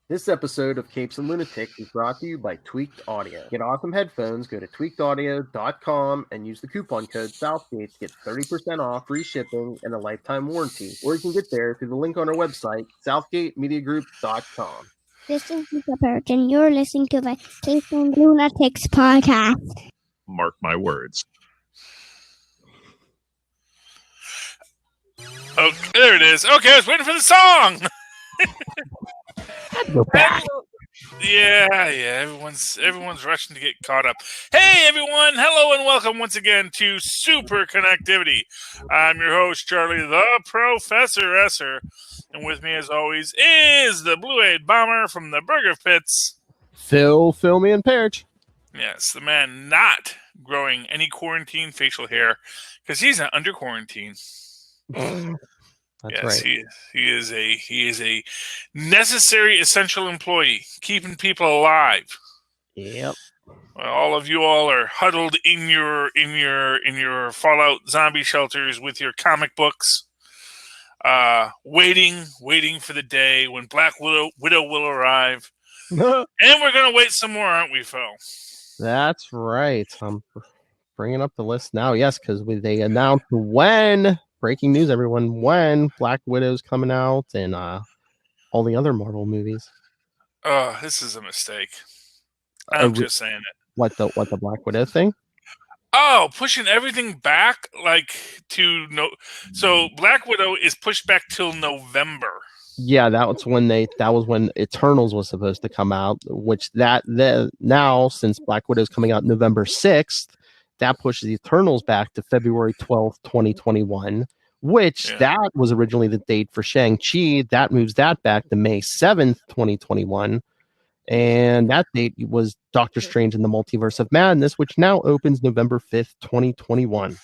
This episode of Capes and Lunatics is brought to you by Tweaked Audio. Get awesome headphones, go to tweakedaudio.com and use the coupon code Southgate to get 30% off, free shipping, and a lifetime warranty. Or you can get there through the link on our website, southgatemediagroup.com. This is Phil Perich, and you're listening to the Capes and Lunatics podcast. Mark my words. Oh, there it is. Okay, I was waiting for the song. Go back. Yeah. Everyone's rushing to get caught up. Hey, everyone! Hello and welcome once again to Super Connectivity. I'm your host, Charlie the Professor Esser, and with me, as always, is the Blue-Eyed Bomber from the Burger Pits. Phil and Perich. Yes, the man not growing any quarantine facial hair because he's not under quarantine. That's yes, right. He is a necessary, essential employee, keeping people alive. Yep. Well, all of you all are huddled in your Fallout zombie shelters with your comic books, waiting for the day when Black Widow will arrive. And we're gonna wait some more, aren't we, Phil? That's right. I'm bringing up the list now. Yes, because they announced when. Breaking news, everyone, when Black Widow's coming out and all the other Marvel movies. This is a mistake. I'm just saying it. What the Black Widow thing? Oh, pushing everything back so Black Widow is pushed back till November. Yeah, that was when Eternals was supposed to come out, which now since Black Widow's coming out November 6th, that pushes the Eternals back to February 12th, 2021, which that was originally the date for Shang-Chi. That moves that back to May 7th, 2021. And that date was Doctor Strange in the Multiverse of Madness, which now opens November 5th, 2021.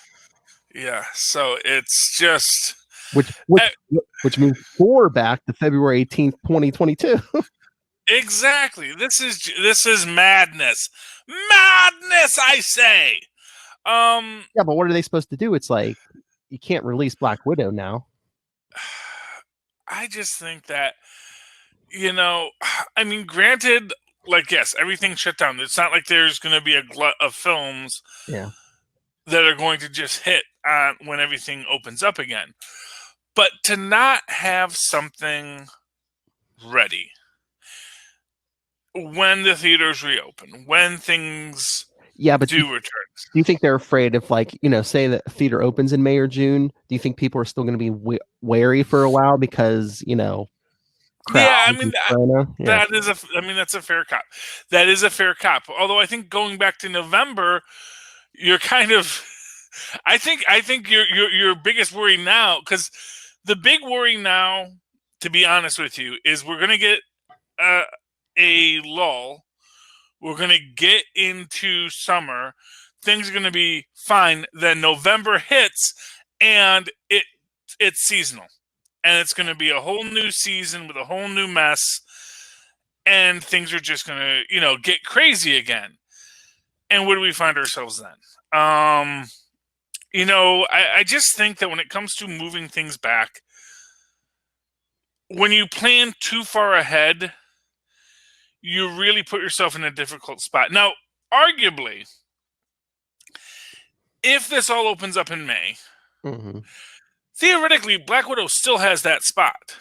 Yeah, so it's just... Which moves Thor back to February 18th, 2022. Exactly. This is madness. Madness, I say! Yeah, but what are they supposed to do? It's like you can't release Black Widow now. I just think that, granted, yes, everything's shut down. It's not like there's going to be a glut of films that are going to just hit when everything opens up again. But to not have something ready when the theaters reopen, when things... Yeah, but do return. Do you think they're afraid if, say that theater opens in May or June? Do you think people are still going to be wary for a while because, that's a fair cop. That is a fair cop. Although I think going back to November, you're kind of, I think your biggest worry now, because the big worry now, to be honest with you, is we're going to get a lull. We're going to get into summer. Things are going to be fine. Then November hits, and it's seasonal. And it's going to be a whole new season with a whole new mess. And things are just going to, get crazy again. And where do we find ourselves then? I just think that when it comes to moving things back, when you plan too far ahead, you really put yourself in a difficult spot. Now, arguably, if this all opens up in May, theoretically, Black Widow still has that spot.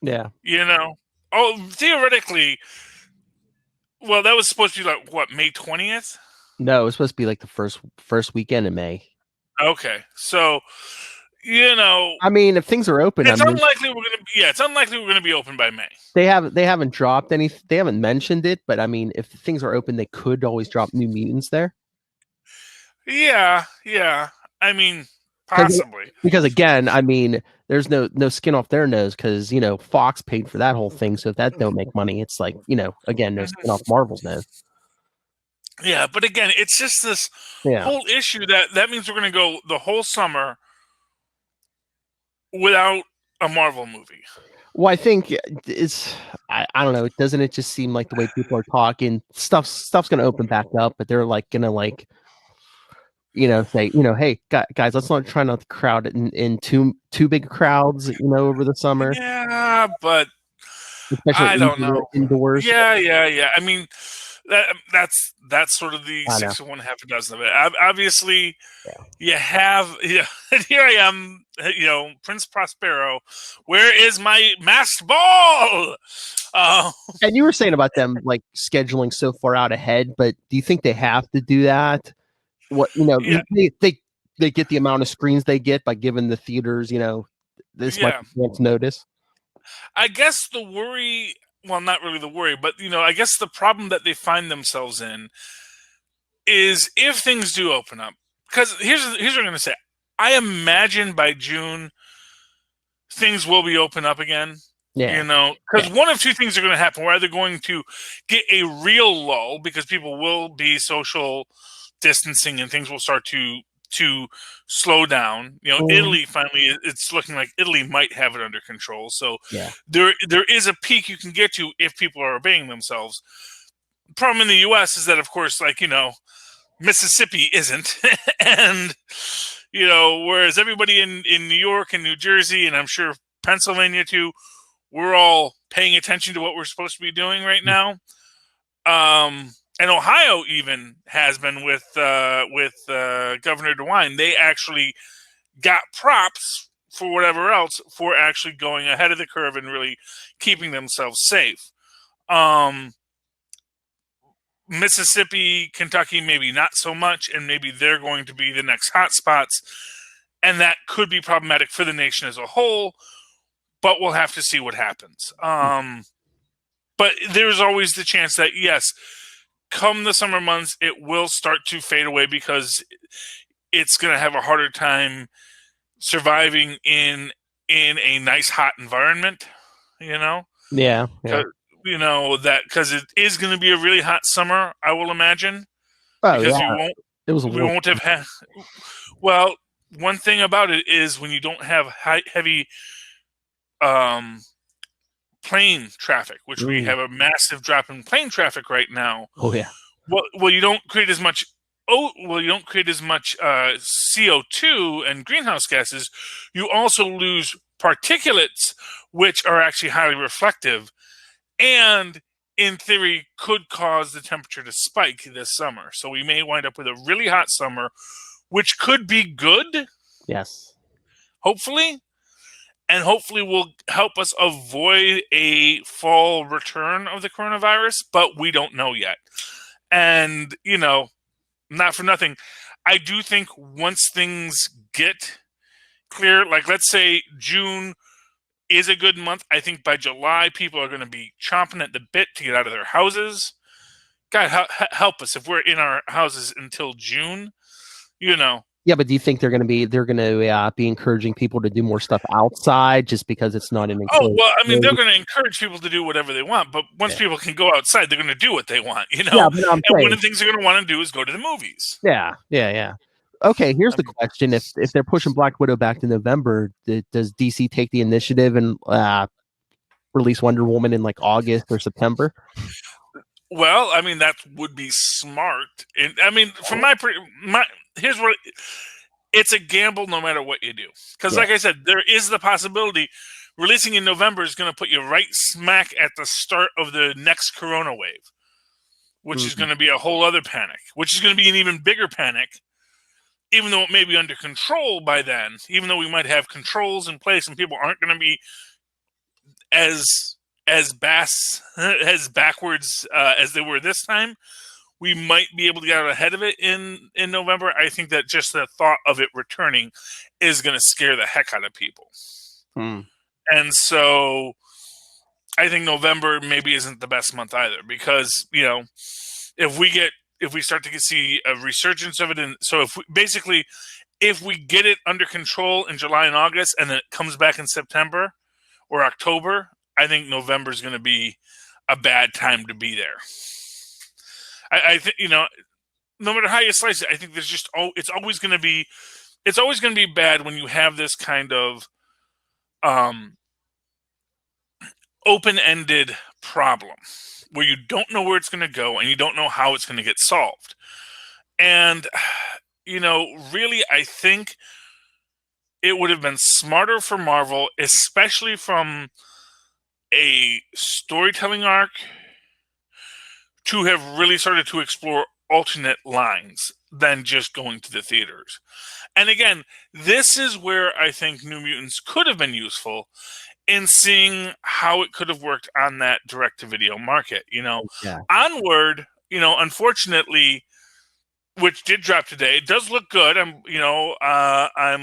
Yeah. Theoretically, well, that was supposed to be May 20th? No, it was supposed to be the first weekend in May. Okay, so... if things are open, it's unlikely we're going to be open by May. They haven't dropped any. They haven't mentioned it, but if things are open, they could always drop new mutants there. Yeah. Possibly. Because again, there's no skin off their nose because Fox paid for that whole thing. So if that don't make money, it's again, no skin off Marvel's nose. Yeah, but again, it's just this whole issue that means we're going to go the whole summer without a Marvel movie. Well, I think it's I don't know. Doesn't it just seem like the way people are talking, stuff's going to open back up, but they're going to say, hey guys, let's not try not to crowd it in too big crowds, over the summer. Yeah, but Especially I don't know. indoors. Yeah. I mean, that's sort of the 6 of one, half a dozen of it. Obviously, you have here I am, Prince Prospero. Where is my masked ball? And you were saying about them like scheduling so far out ahead, but do you think they have to do that? They get the amount of screens they get by giving the theaters, this much advance notice. I guess the worry, well, not really the worry, but I guess the problem that they find themselves in is if things do open up. Because here's what I'm going to say. I imagine by June things will be open up again. Yeah. Because one of two things are going to happen. We're either going to get a real lull because people will be social distancing and things will start to slow down. Italy finally, it's looking like Italy might have it under control. So there is a peak you can get to if people are obeying themselves. The problem in the U.S. is that, of course, Mississippi isn't. And, whereas everybody in New York and New Jersey, and I'm sure Pennsylvania too, we're all paying attention to what we're supposed to be doing right now. And Ohio even has been with Governor DeWine. They actually got props for whatever else for actually going ahead of the curve and really keeping themselves safe. Mississippi, Kentucky, maybe not so much, and maybe they're going to be the next hot spots, and that could be problematic for the nation as a whole. But we'll have to see what happens. But there's always the chance that yes, come the summer months, it will start to fade away because it's going to have a harder time surviving in a nice hot environment. Yeah. Because it is going to be a really hot summer, I will imagine. Oh, because we won't have had. Well, one thing about it is when you don't have heavy plane traffic, which we have a massive drop in plane traffic right now. Oh yeah. Well, you don't create as much. You don't create as much CO2 and greenhouse gases. You also lose particulates, which are actually highly reflective, and in theory could cause the temperature to spike this summer. So we may wind up with a really hot summer, which could be good. Yes. Hopefully. And hopefully will help us avoid a fall return of the coronavirus, but we don't know yet. And, not for nothing, I do think once things get clear, like let's say June is a good month, I think by July people are going to be chomping at the bit to get out of their houses. God, help us if we're in our houses until June, Yeah, but do you think they're going to be encouraging people to do more stuff outside just because it's not an enclosed? Oh, well, I mean, they're going to encourage people to do whatever they want, but once people can go outside, they're going to do what they want, Yeah, but and one of the things they're going to want to do is go to the movies. Yeah. Okay, here's the question: if they're pushing Black Widow back to November, does DC take the initiative and release Wonder Woman in like August or September? Well, I mean, that would be smart. And I mean, from here's what it's a gamble no matter what you do. Because like I said, there is the possibility releasing in November is going to put you right smack at the start of the next corona wave, which is going to be a whole other panic, which is going to be an even bigger panic, even though it may be under control by then, even though we might have controls in place and people aren't going to be as backwards as they were this time. We might be able to get out ahead of it in November. I think that just the thought of it returning is going to scare the heck out of people. And so I think November maybe isn't the best month either because, if we start to see a resurgence of it, and so if we get it under control in July and August and then it comes back in September or October, I think November is going to be a bad time to be there. I think no matter how you slice it, I think there's it's always going to be bad when you have this kind of open-ended problem where you don't know where it's going to go and you don't know how it's going to get solved. And really, I think it would have been smarter for Marvel, especially from a storytelling arc to have really started to explore alternate lines than just going to the theaters. And again, this is where I think New Mutants could have been useful in seeing how it could have worked on that direct-to-video market. Onward, unfortunately, which did drop today, it does look good. I'm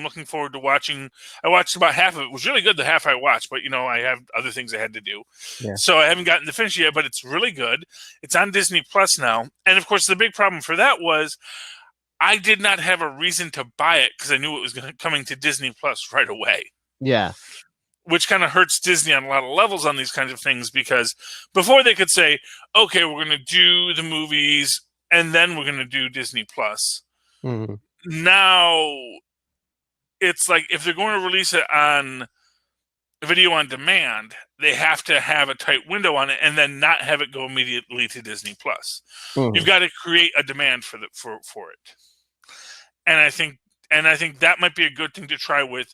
looking forward to watching. I watched about half of it. It was really good, the half I watched, but I have other things I had to do. Yeah. So I haven't gotten to finish yet, but it's really good. It's on Disney Plus now. And of course, the big problem for that was I did not have a reason to buy it because I knew it was coming to Disney Plus right away. Yeah. Which kind of hurts Disney on a lot of levels on these kinds of things, because before they could say, okay, we're going to do the movies and then we're going to do Disney Plus. Mm-hmm. Now it's like if they're going to release it on video on demand, they have to have a tight window on it and then not have it go immediately to Disney Plus. Mm-hmm. You've got to create a demand for it. And I think that might be a good thing to try with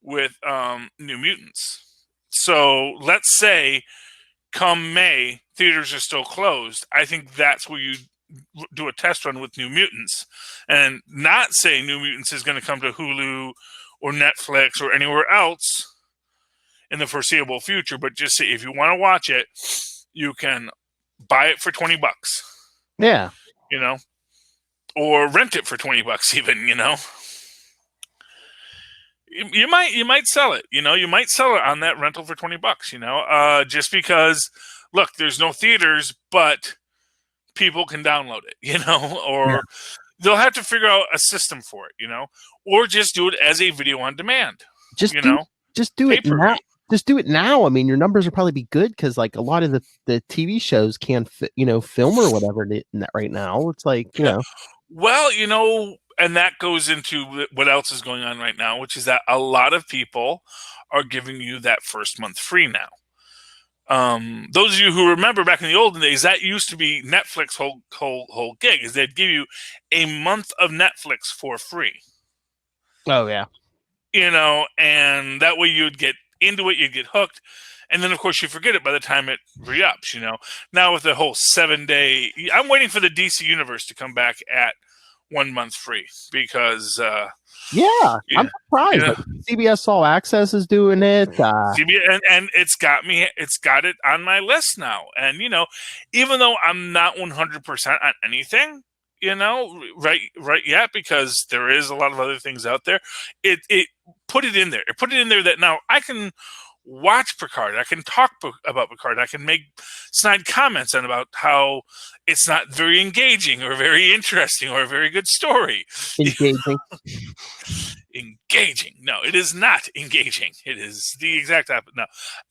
New Mutants. So let's say come May, theaters are still closed. I think that's where you do a test run with New Mutants, and not say New Mutants is going to come to Hulu or Netflix or anywhere else in the foreseeable future, but just say if you want to watch it, you can buy it for $20. Yeah. Or rent it for $20 even, You might sell it, you might sell it on that rental for $20, just because, look, there's no theaters, but people can download it, or they'll have to figure out a system for it, or just do it as a video on demand. Just do it now. Just do it now. I mean, your numbers will probably be good because, like, a lot of the TV shows can't, film or whatever right now. It's like, Well, and that goes into what else is going on right now, which is that a lot of people are giving you that first month free now. Those of you who remember back in the olden days, that used to be Netflix whole gig, is they'd give you a month of Netflix for free. Oh yeah. And that way you'd get into it, you'd get hooked, and then of course you forget it by the time it re-ups. Now with the whole 7-day, I'm waiting for the DC Universe to come back at 1 month free because I'm surprised. Like, CBS All Access is doing it. CBS, and it's got it on my list now. And even though I'm not 100% on anything, right yet, because there is a lot of other things out there, it put it in there. It put it in there that now I can watch Picard. I can talk about Picard. I can make snide comments on about how it's not very engaging or very interesting or a very good story. Engaging. Engaging. No, it is not engaging. It is the exact opposite. No,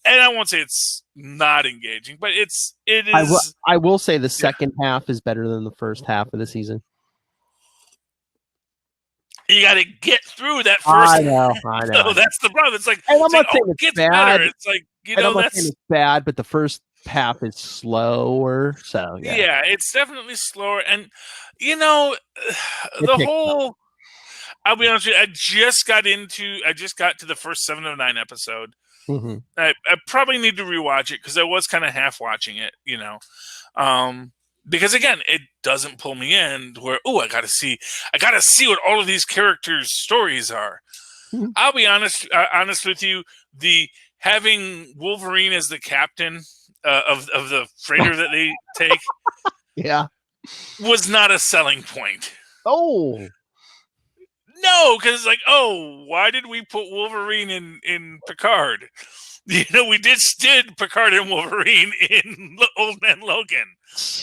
and I won't say it's not engaging, but it is. I will say the second half is better than the first half of the season. You got to get through that first. I know. So that's the problem. It's like, and I'm not saying it's bad. Better. It's like, I'm not saying it's bad, but the first half is slower. So yeah, it's definitely slower. And the whole. I'll be honest with you. I just got to the first 7 of 9 episode. Mm-hmm. I probably need to rewatch it because I was kind of half watching it. Because again, it doesn't pull me in where, I gotta see what all of these characters' stories are. Mm-hmm. I'll be honest with you, the having Wolverine as the captain of the freighter that they take, was not a selling point. Oh. No, because it's like, why did we put Wolverine in Picard? We just did Picard and Wolverine in Old Man Logan.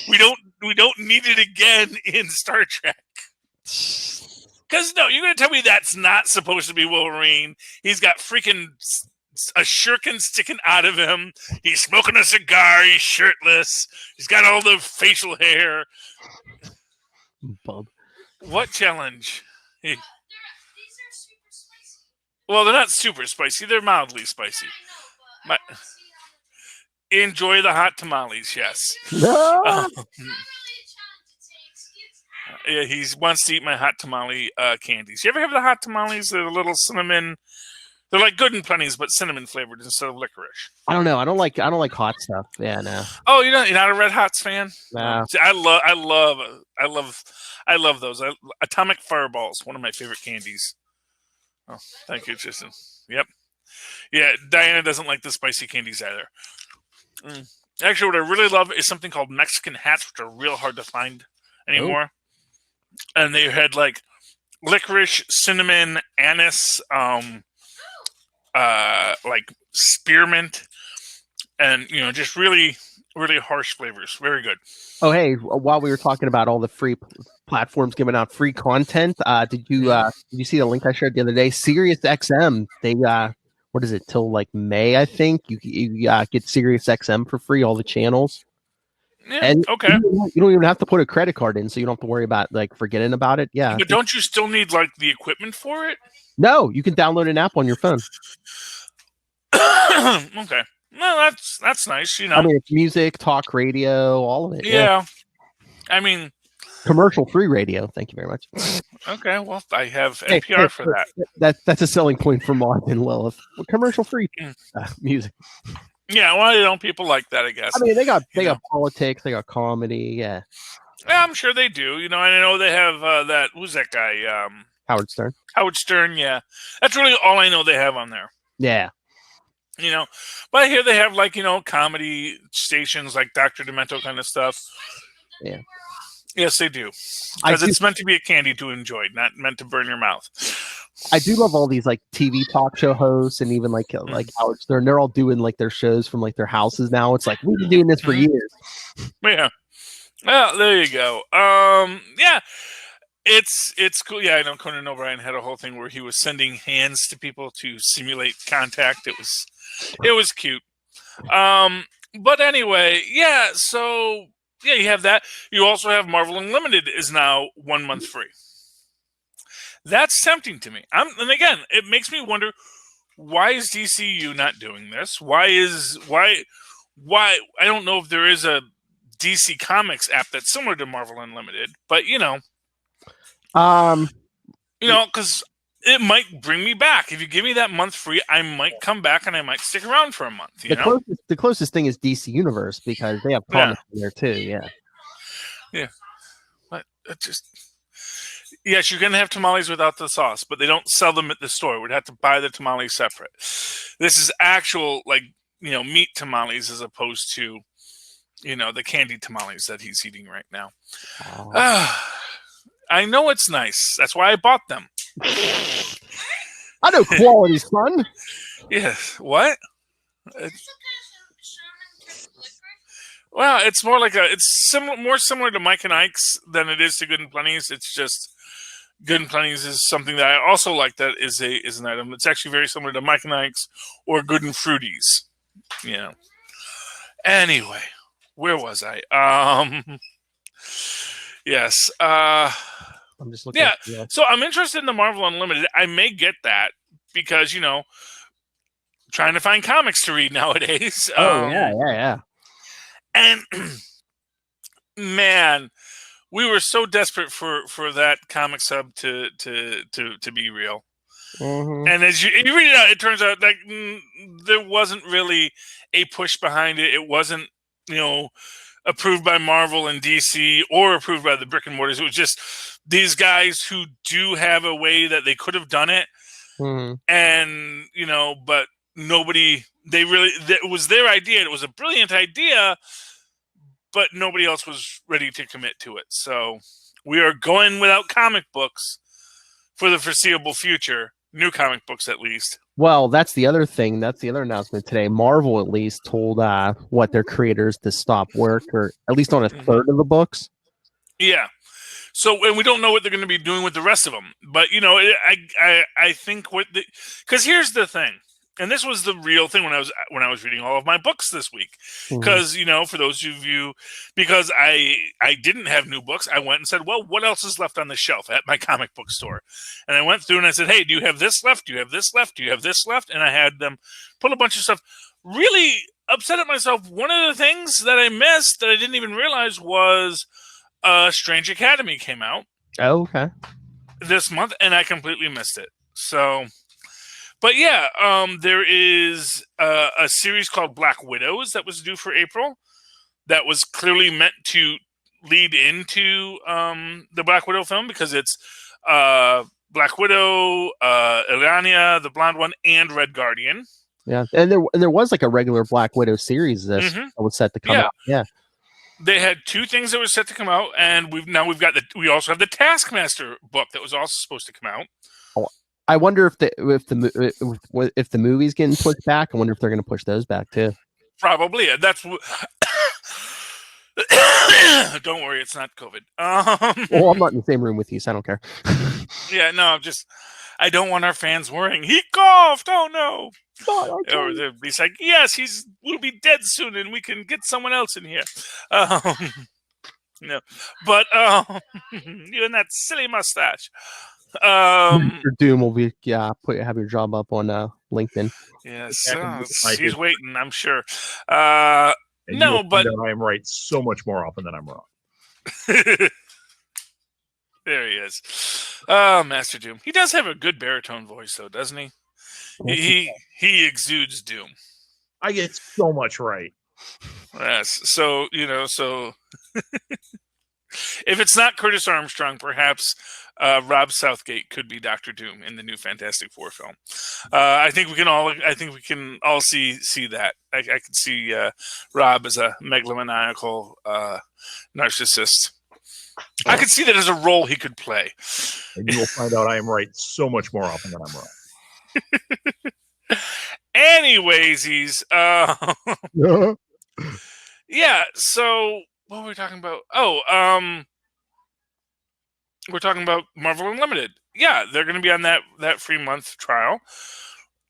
We don't need it again in Star Trek. Because no, you're going to tell me that's not supposed to be Wolverine. He's got freaking a shuriken sticking out of him. He's smoking a cigar. He's shirtless. He's got all the facial hair. Bub. What challenge? These are super spicy. Well, they're not super spicy. They're mildly spicy. Enjoy the hot tamales, yes. No. Yeah, he wants to eat my hot tamale candies. You ever have the hot tamales? They're the little cinnamon They're like Good and Plenty's, but cinnamon flavored instead of licorice. I don't know. I don't like hot stuff. Yeah, no. Oh, you're not a Red Hots fan? No. See, I love those. Atomic Fireballs, one of my favorite candies. Oh, thank you, Tristan. Yep. Yeah, Diana doesn't like the spicy candies either. Actually, what I really love is something called Mexican hats, which are real hard to find anymore. Oh. And they had like licorice, cinnamon, anise, like spearmint, and just really, really harsh flavors. Very good. Oh, hey! While we were talking about all the free platforms giving out free content, did you see the link I shared the other day? SiriusXM, they what is it till like May? I think you get SiriusXM for free, all the channels. Yeah, and okay. You don't even have to put a credit card in, so you don't have to worry about like forgetting about it. Yeah, but don't you still need like the equipment for it? No, you can download an app on your phone. Okay. Well, that's nice. I mean, it's music, talk, radio, all of it. Yeah. I mean, commercial-free radio. Thank you very much. Okay, well, I have NPR for that. That's a selling point for Mark and Lilith. Commercial-free music. Yeah, well, people like that, I guess. I mean, they got politics, they got comedy. Yeah, I'm sure they do. And I know they have that. Who's that guy? Howard Stern. Howard Stern. Yeah, that's really all I know they have on there. Yeah. But I hear they have like comedy stations like Dr. Demento kind of stuff. Yeah. Yes, they do. Because it's meant to be a candy to enjoy, not meant to burn your mouth. I do love all these like TV talk show hosts and even like Howard Stern. They're all doing like their shows from like their houses now. It's like we've been doing this for years. Yeah. Well, there you go. Yeah. It's cool. Yeah, I know Conan O'Brien had a whole thing where he was sending hands to people to simulate contact. It was cute. But anyway, yeah, so yeah, you have that. You also have Marvel Unlimited is now 1 month free. That's tempting to me. And again, it makes me wonder, why is DCU not doing this? Why I don't know if there is a DC Comics app that's similar to Marvel Unlimited, but because it might bring me back. If you give me that month free, I might come back and I might stick around for a month. The closest thing is DC Universe because they have comics in there too. Yeah. Yeah. But it just. Yes, you're going to have tamales without the sauce, but they don't sell them at the store. We'd have to buy the tamales separate. This is actual, meat tamales as opposed to, the candy tamales that he's eating right now. Oh. I know it's nice. That's why I bought them. I know quality's fun. Yes. What? Well, it's more like more similar to Mike and Ike's than it is to Good and Plenty's. It's just Good and Plenty's is something that I also like. That is an item. It's actually very similar to Mike and Ike's or Good and Fruities. Anyway, where was I? Yes. I'm just looking. Yeah. So I'm interested in the Marvel Unlimited. I may get that because trying to find comics to read nowadays. Yeah. And man, we were so desperate for that comic sub to be real. Mm-hmm. And as you read it out, it turns out like there wasn't really a push behind it. It wasn't approved by Marvel and DC or approved by the brick and mortars. It was just these guys who do have a way that they could have done it. Mm-hmm. And, but nobody, it was their idea. It was a brilliant idea, but nobody else was ready to commit to it. So we are going without comic books for the foreseeable future. New comic books, at least. Well, that's the other thing. That's the other announcement today. Marvel at least told their creators to stop work, or at least on a third of the books. Yeah. So, and we don't know what they're going to be doing with the rest of them. But I think because here's the thing, and this was the real thing when I was reading all of my books this week. Because for those of you, because I didn't have new books, I went and said, well, what else is left on the shelf at my comic book store? And I went through and I said, hey, do you have this left? Do you have this left? Do you have this left? And I had them pull a bunch of stuff. Really upset at myself. One of the things that I missed that I didn't even realize was Strange Academy came out. Oh, okay. This month, and I completely missed it. So, But yeah, there is a series called Black Widows that was due for April that was clearly meant to lead into the Black Widow film, because it's Black Widow, Illyana, the blonde one, and Red Guardian. Yeah, and there was like a regular Black Widow series that was set to come out. Yeah, they had two things that were set to come out, and we also have the Taskmaster book that was also supposed to come out. Oh, I wonder if the movie's getting pushed back. I wonder if they're going to push those back too. Probably. That's don't worry, it's not COVID. Well, I'm not in the same room with you, so I don't care. Yeah, no, I don't want our fans worrying. He coughed. Oh no! Or they'll be like, yes, will be dead soon, and we can get someone else in here. No, but you and that silly mustache. Mr. Doom will be have your job up on LinkedIn. Yes, he's waiting, I'm sure. No, but I am right so much more often than I'm wrong. There he is. Master Doom. He does have a good baritone voice, though, doesn't he? He exudes doom. I get so much right. Yes. So if it's not Curtis Armstrong, perhaps Rob Southgate could be Dr. Doom in the new Fantastic Four film. I think we can all see that. I can see Rob as a megalomaniacal narcissist. I could see that as a role he could play. And you will find out I am right so much more often than I'm wrong. Anyways, yeah. So what were we talking about? We're talking about Marvel Unlimited. Yeah, they're going to be on that free month trial.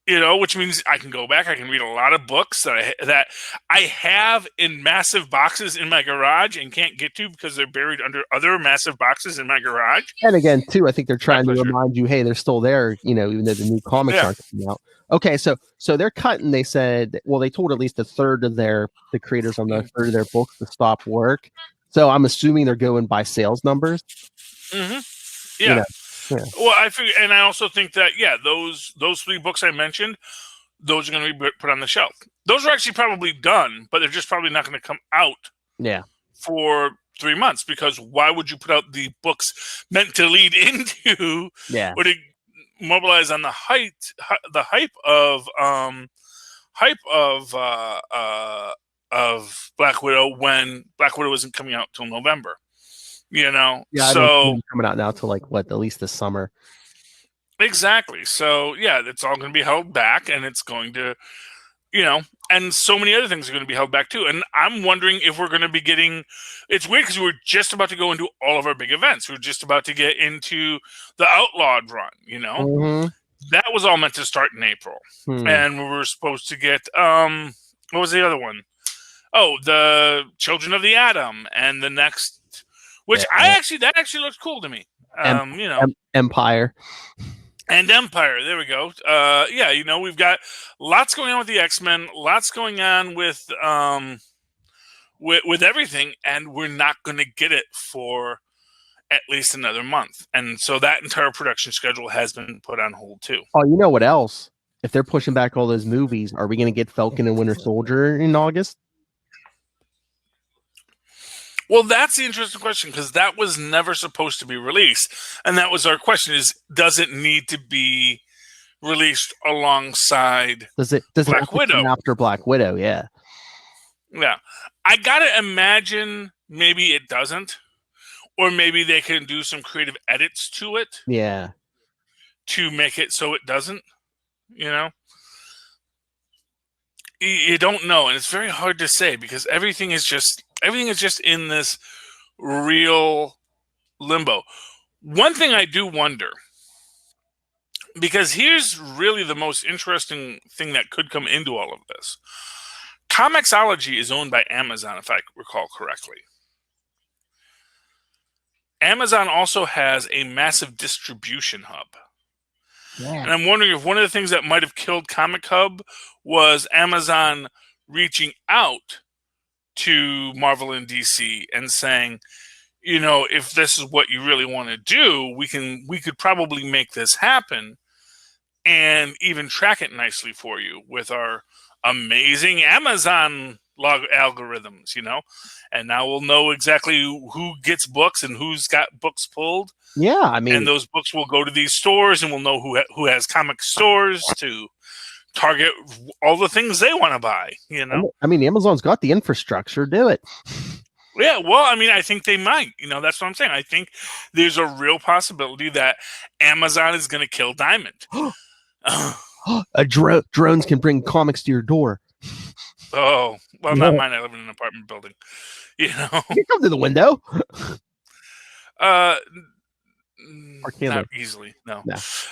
Which means I can go back. I can read a lot of books that I have in massive boxes in my garage and can't get to because they're buried under other massive boxes in my garage. And again, too, I think they're trying to remind you, hey, they're still there. Even though the new comics aren't coming out. Okay, so they're cutting. They said, well, they told at least a third of the creators on the third of their books to stop work. So I'm assuming they're going by sales numbers. Mm-hmm. Yeah. Yeah. Well, I figure, and I also think that those three books I mentioned, those are going to be put on the shelf. Those are actually probably done, but they're just probably not going to come out. Yeah. For 3 months, because why would you put out the books meant to lead into? Yeah. Or to mobilize on the hype of Black Widow when Black Widow isn't coming out till November. Yeah, so coming out now till at least this summer. Exactly. So it's all going to be held back, and it's going to, and so many other things are going to be held back too. And I'm wondering if we're going to be getting. It's weird because we're just about to go into all of our big events. We're just about to get into the Outlawed run. Mm-hmm. That was all meant to start in April, and we were supposed to get what was the other one? Oh, the Children of the Atom, and the next. Which that actually looks cool to me. Empire. And Empire. There we go. We've got lots going on with the X-Men, lots going on with everything, and we're not going to get it for at least another month. And so that entire production schedule has been put on hold too. Oh, you know what else? If they're pushing back all those movies, are we going to get Falcon and Winter Soldier in August? Well, that's the interesting question, because that was never supposed to be released. And that was our question is, does it need to be released alongside Black Widow? After Black Widow, yeah. Yeah. I got to imagine maybe it doesn't. Or maybe they can do some creative edits to it. Yeah. To make it so it doesn't, You don't know. And it's very hard to say because everything is just in this real limbo. One thing I do wonder, because here's really the most interesting thing that could come into all of this. Comixology is owned by Amazon, if I recall correctly. Amazon also has a massive distribution hub. Yeah. And I'm wondering if one of the things that might have killed Comic Hub was Amazon reaching out to Marvel and DC and saying, if this is what you really want to do, we could probably make this happen. and even track it nicely for you with our amazing Amazon algorithms, and now we'll know exactly who gets books and who's got books pulled. Yeah, I mean, and those books will go to these stores, and we'll know who has comic stores to target all the things they want to buy. I mean, Amazon's got the infrastructure. Do it. Yeah, well, I mean, I think they might. That's what I'm saying. I think there's a real possibility that Amazon is going to kill Diamond. Drones can bring comics to your door. Oh, well, not mine. I live in an apartment building. You can come to the window. Not easily, no.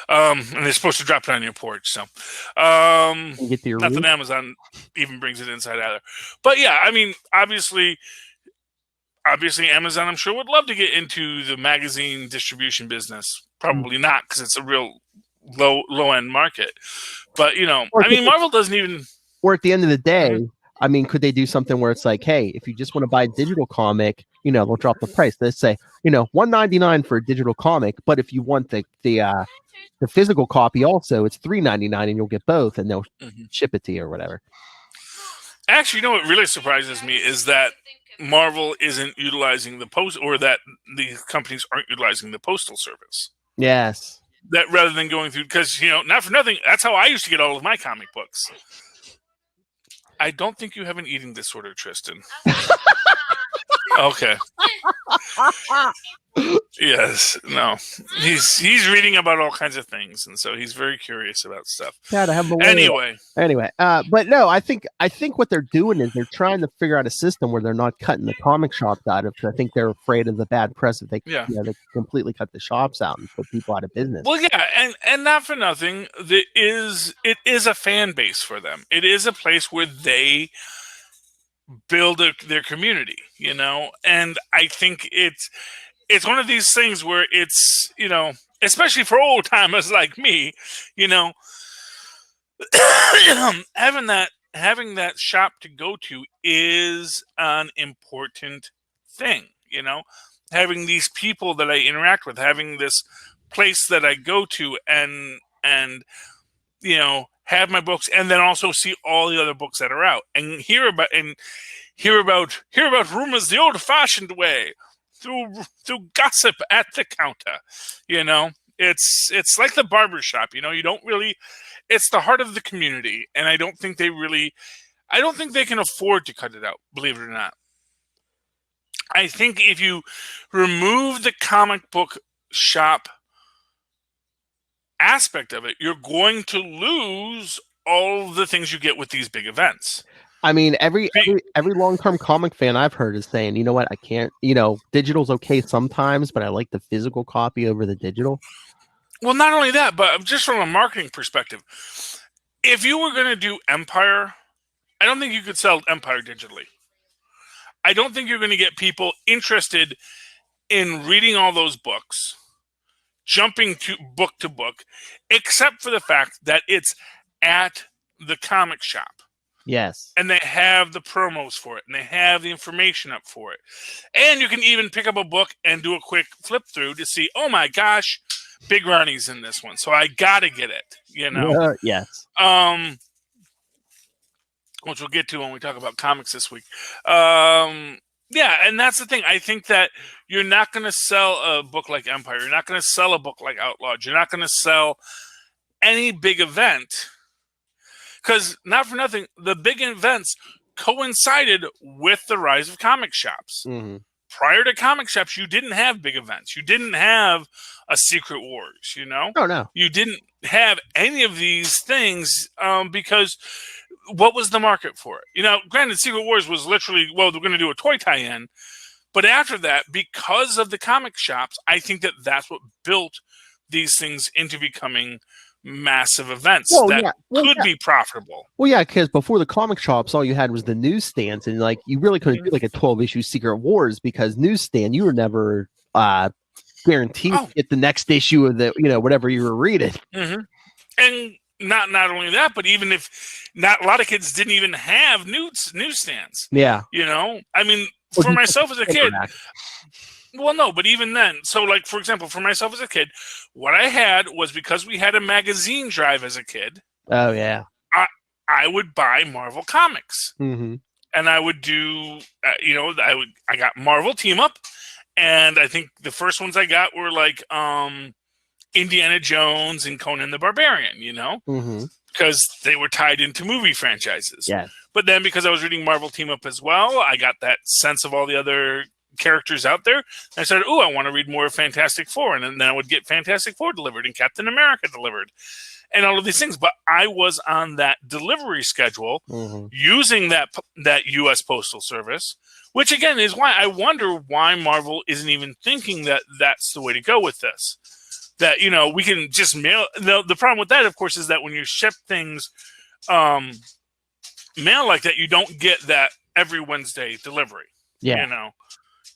And they're supposed to drop it on your porch, so get to your nothing. Amazon even brings it inside either. But yeah, I mean, obviously, Amazon, I'm sure, would love to get into the magazine distribution business. Probably not, because it's a real low end market. But Marvel doesn't even. Or at the end of the day, I mean, could they do something where it's like, hey, if you just want to buy a digital comic, they'll drop the price. Let's say, $1.99 for a digital comic, but if you want the physical copy also, it's $3.99, and you'll get both, and they'll ship it to you or whatever. Actually, what really surprises me is that Marvel isn't utilizing the post, or that these companies aren't utilizing the postal service. Yes. That rather than going through, because not for nothing, that's how I used to get all of my comic books. I don't think you have an eating disorder, Tristan. Okay. Yes. No. He's reading about all kinds of things, and so he's very curious about stuff. God, I have anyway. But no, I think what they're doing is they're trying to figure out a system where they're not cutting the comic shops out of, because I think they're afraid of the bad press if they they completely cut the shops out and put people out of business. Well, yeah, and not for nothing, it is a fan base for them. It is a place where they build their community, and I think it's one of these things where it's, especially for old timers like me, having that shop to go to is an important thing, having these people that I interact with, having this place that I go to and have my books, and then also see all the other books that are out, and hear about rumors the old-fashioned way through gossip at the counter. It's like the barber shop. You don't really. It's the heart of the community, and I don't think they can afford to cut it out. Believe it or not. I think if you remove the comic book shop aspect of it, you're going to lose all the things you get with these big events. I mean, every long-term comic fan I've heard is saying, you know what, I can't, digital's okay sometimes, but I like the physical copy over the digital. Well, not only that, but just from a marketing perspective, if you were going to do Empire, I don't think you could sell Empire digitally. I don't think you're going to get people interested in reading all those books, jumping to book, except for the fact that it's at the comic shop. Yes. And they have the promos for it, and they have the information up for it. And you can even pick up a book and do a quick flip through to see, oh my gosh, Big Ronnie's in this one, so I gotta get it, Yes. Which we'll get to when we talk about comics this week. Yeah, and that's the thing. I think that you're not going to sell a book like Empire. You're not going to sell a book like Outlawed. You're not going to sell any big event. Because, not for nothing, the big events coincided with the rise of comic shops. Mm-hmm. Prior to comic shops, you didn't have big events. You didn't have a Secret Wars, Oh, no. You didn't have any of these things because what was the market for it? Granted, Secret Wars was literally, they're going to do a toy tie-in. But after that, because of the comic shops, I think that that's what built these things into becoming massive events that could be profitable. Well, yeah, because before the comic shops, all you had was the newsstands, and you really couldn't do like a 12-issue Secret Wars, because newsstand, you were never guaranteed to get the next issue of the whatever you were reading. Mm-hmm. And not only that, but even if not, a lot of kids didn't even have newsstands. Yeah, I mean, for myself as a kid, Well, no, but even then, so like, for example, for myself as a kid, what I had was, because we had a magazine drive as a kid. Oh yeah. I would buy Marvel comics, Mm-hmm. and I would do, I got Marvel Team Up, and I think the first ones I got were like Indiana Jones and Conan the Barbarian, Mm-hmm. because they were tied into movie franchises. Yeah. But then, because I was reading Marvel Team Up as well, I got that sense of all the other characters out there. And I said, "Oh, I want to read more of Fantastic Four," and then I would get Fantastic Four delivered and Captain America delivered, and all of these things. But I was on that delivery schedule, using that U.S. Postal Service, which again is why I wonder why Marvel isn't even thinking that that's the way to go with this. That we can just mail. The problem with that, of course, is that when you ship things mail like that, you don't get that every Wednesday delivery. Yeah.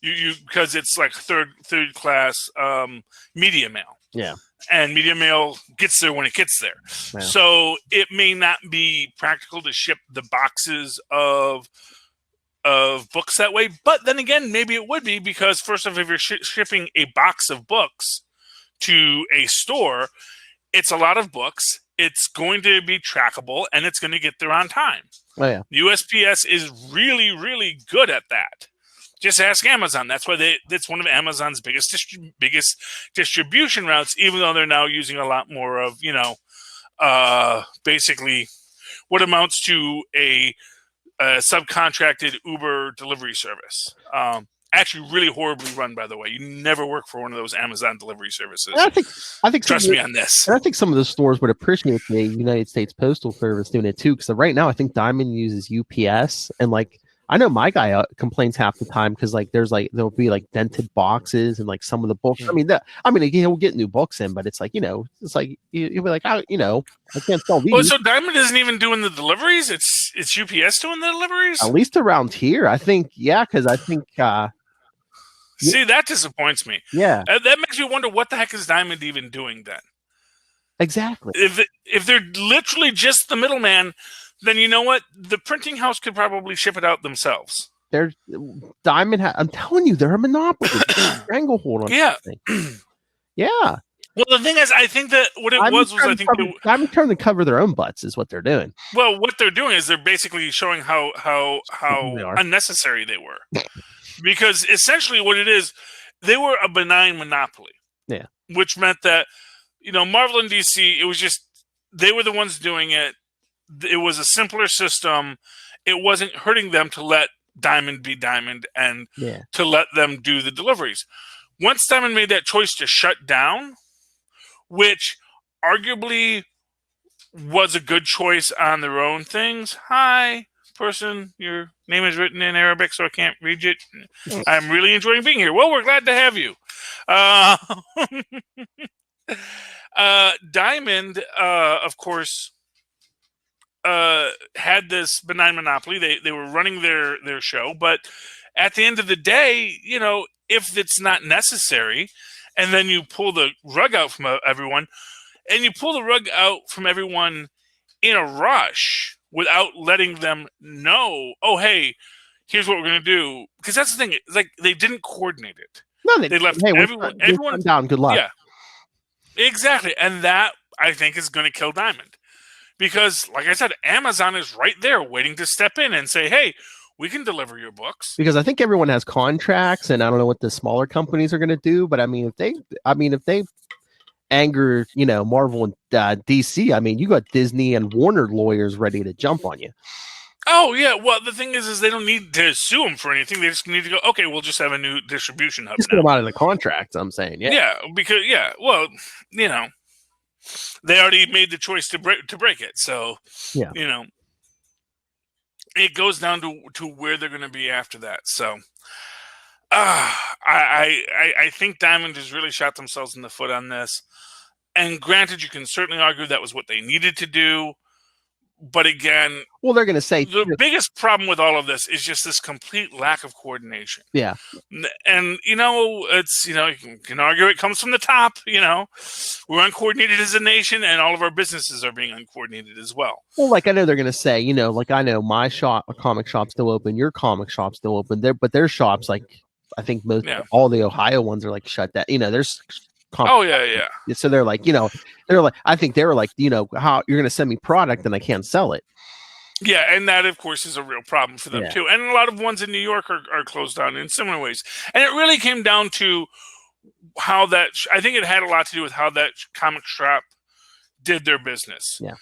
You because it's like third class media mail. Yeah. And media mail gets there when it gets there. Yeah. So it may not be practical to ship the boxes of books that way. But then again, maybe it would be, because first off, if you're shipping a box of books to a store, it's a lot of books. It's going to be trackable, and it's going to get there on time. Oh yeah. USPS is really, really good at that. Just ask Amazon. That's why that's one of Amazon's biggest distribution routes, even though they're now using a lot more of, basically what amounts to a subcontracted Uber delivery service. Actually, really horribly run, by the way. You never work for one of those Amazon delivery services. I think trust me on this. And I think some of the stores would appreciate the United States Postal Service doing it too, because right now I think Diamond uses UPS, and like I know my guy complains half the time because like there'll be like dented boxes and like some of the books. I mean, he'll get new books in, but it's like it's like you'll be like, I can't sell these. Well, so Diamond isn't even doing the deliveries. It's UPS doing the deliveries. At least around here, I think. Yeah, because I think. See, that disappoints me. Yeah, that makes me wonder what the heck is Diamond even doing then. Exactly. If they're literally just the middleman, then you know what? The printing house could probably ship it out themselves. Diamond. I'm telling you, they're a monopoly. Stranglehold on everything. Yeah. Well, the thing is, I think that what it was I think Diamond trying to cover their own butts is what they're doing. Well, what they're doing is they're basically showing how unnecessary they were. Because essentially what it is, they were a benign monopoly. Yeah. Which meant that, Marvel and DC, it was just, they were the ones doing it. It was a simpler system. It wasn't hurting them to let Diamond be Diamond and to let them do the deliveries. Once Diamond made that choice to shut down, which arguably was a good choice on their own things. Hi, person, your name is written in Arabic, so I can't read it. I'm really enjoying being here. Well, we're glad to have you. Diamond, of course, had this benign monopoly. They were running their show, but at the end of the day, if it's not necessary, and then you pull the rug out from everyone, and you pull the rug out from everyone in a rush without letting them know, oh, hey, here's what we're going to do. Because that's the thing. It's like they didn't coordinate it. No, they left everyone down. Good luck. Yeah, exactly. And that, I think, is going to kill Diamond. Because, like I said, Amazon is right there waiting to step in and say, hey, we can deliver your books. Because I think everyone has contracts, and I don't know what the smaller companies are going to do. But I mean, if they anger, Marvel and DC, I mean, you got Disney and Warner lawyers ready to jump on you. Oh, yeah. Well, the thing is they don't need to sue them for anything. They just need to go, okay, we'll just have a new distribution hub. Just get them out of the contract, I'm saying. Yeah. Yeah, because, well, they already made the choice to break it. So, it goes down to where they're going to be after that. So, I think Diamond has really shot themselves in the foot on this. And granted, you can certainly argue that was what they needed to do. But again, well, they're going to say the biggest problem with all of this is just this complete lack of coordination. Yeah. And, it's, you can argue it comes from the top, we're uncoordinated as a nation and all of our businesses are being uncoordinated as well. Well, like I know they're going to say, like I know my comic shop's still open, your comic shop's still open there, but their shops like I think all the Ohio ones are like shut down. There's yeah. So they're like, I think they were like, how you're going to send me product and I can't sell it. Yeah, and that, of course, is a real problem for them, too. And a lot of ones in New York are closed down in similar ways. And it really came down to how that... I think it had a lot to do with how that comic shop did their business. Yeah.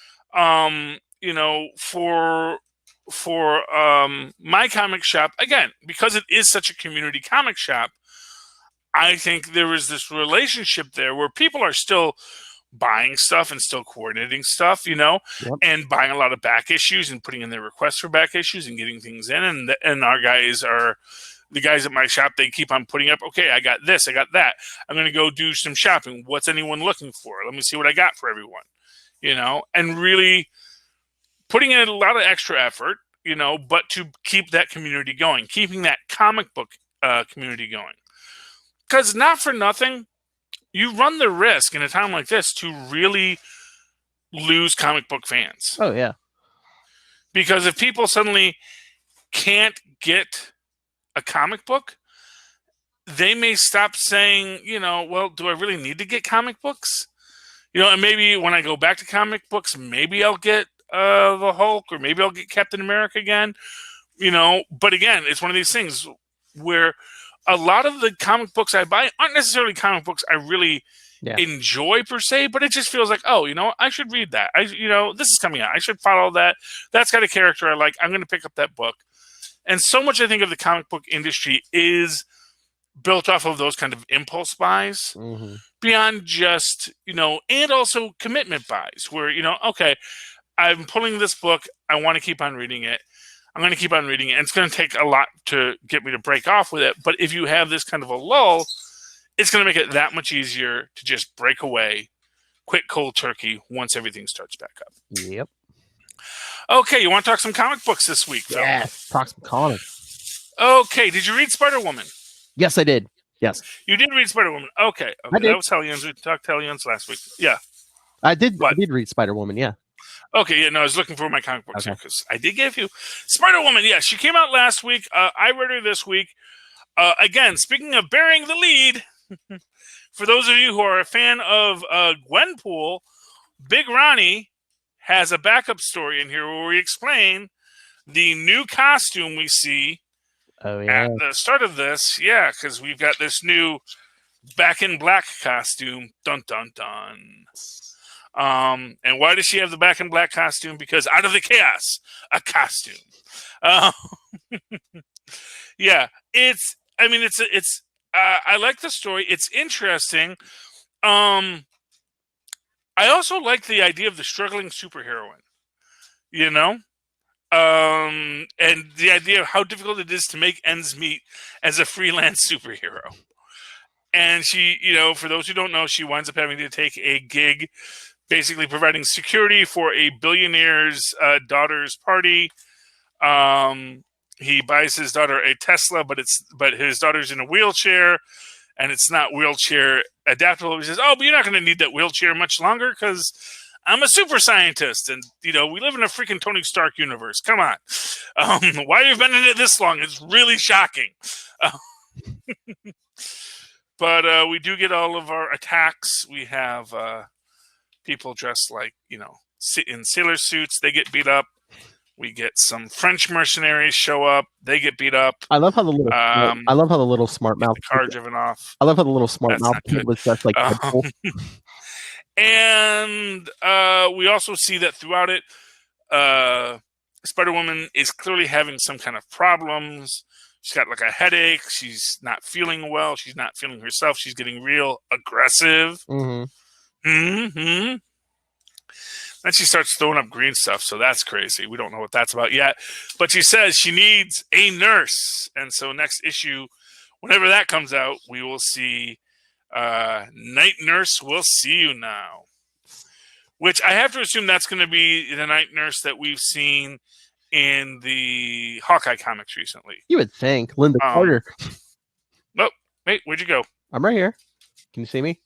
For my comic shop, again, because it is such a community comic shop, I think there is this relationship there where people are still buying stuff and still coordinating stuff, and buying a lot of back issues and putting in their requests for back issues and getting things in. And our guys the guys at my shop, they keep on putting up, okay, I got this, I got that. I'm going to go do some shopping. What's anyone looking for? Let me see what I got for everyone, and really putting in a lot of extra effort, but to keep that community going, keeping that comic book community going. Because not for nothing, you run the risk in a time like this to really lose comic book fans. Oh, yeah. Because if people suddenly can't get a comic book, they may stop saying, well, do I really need to get comic books? And maybe when I go back to comic books, maybe I'll get the Hulk, or maybe I'll get Captain America again. But again, it's one of these things where a lot of the comic books I buy aren't necessarily comic books I really enjoy per se, but it just feels like, I should read that. This is coming out. I should follow that. That's got a character I like. I'm going to pick up that book. And so much, I think, of the comic book industry is built off of those kind of impulse buys, beyond just, and also commitment buys where, okay, I'm pulling this book. I want to keep on reading it. I'm going to keep on reading it. And it's going to take a lot to get me to break off with it. But if you have this kind of a lull, it's going to make it that much easier to just break away, quit cold turkey once everything starts back up. Yep. Okay, you want to talk some comic books this week, Phil? Yeah, talk some comics. Okay, did you read Spider-Woman? Yes, I did. Yes. You did read Spider-Woman. Okay. I did. That was Hellions. We talked Hellions last week. Yeah. I did read Spider-Woman, yeah. Okay, yeah, no, I was looking for my comic books here because I did get a few. Spider-Woman, yeah, she came out last week. I read her this week. Again, speaking of bearing the lead, for those of you who are a fan of Gwenpool, Big Ronnie has a backup story in here where we explain the new costume we see at the start of this. Yeah, because we've got this new Back in Black costume. Dun, dun, dun. And why does she have the Back in Black costume? Because out of the chaos, a costume. Yeah, I like the story. It's interesting. I also like the idea of the struggling superheroine, and the idea of how difficult it is to make ends meet as a freelance superhero. And she, for those who don't know, she winds up having to take a gig basically providing security for a billionaire's daughter's party. He buys his daughter a Tesla, but his daughter's in a wheelchair, and it's not wheelchair adaptable. He says, "Oh, but you're not going to need that wheelchair much longer because I'm a super scientist, and we live in a freaking Tony Stark universe. Come on, why you've been in it this long? It's really shocking." But we do get all of our attacks. We have people dressed like, in sailor suits. They get beat up. We get some French mercenaries show up. They get beat up. I love how the little smart mouth car driven off. I love how the little smart mouth kid was dressed like Deadpool. And we also see that throughout it, Spider-Woman is clearly having some kind of problems. She's got like a headache. She's not feeling well. She's not feeling herself. She's getting real aggressive. Then she starts throwing up green stuff. So that's crazy. We don't know what that's about yet. But she says she needs a nurse. And so next issue, whenever that comes out, we will see Night Nurse, we'll see you now. Which I have to assume that's going to be the Night Nurse that we've seen in the Hawkeye comics recently. You would think. Linda Carter. Oh, wait, where'd you go? I'm right here. Can you see me?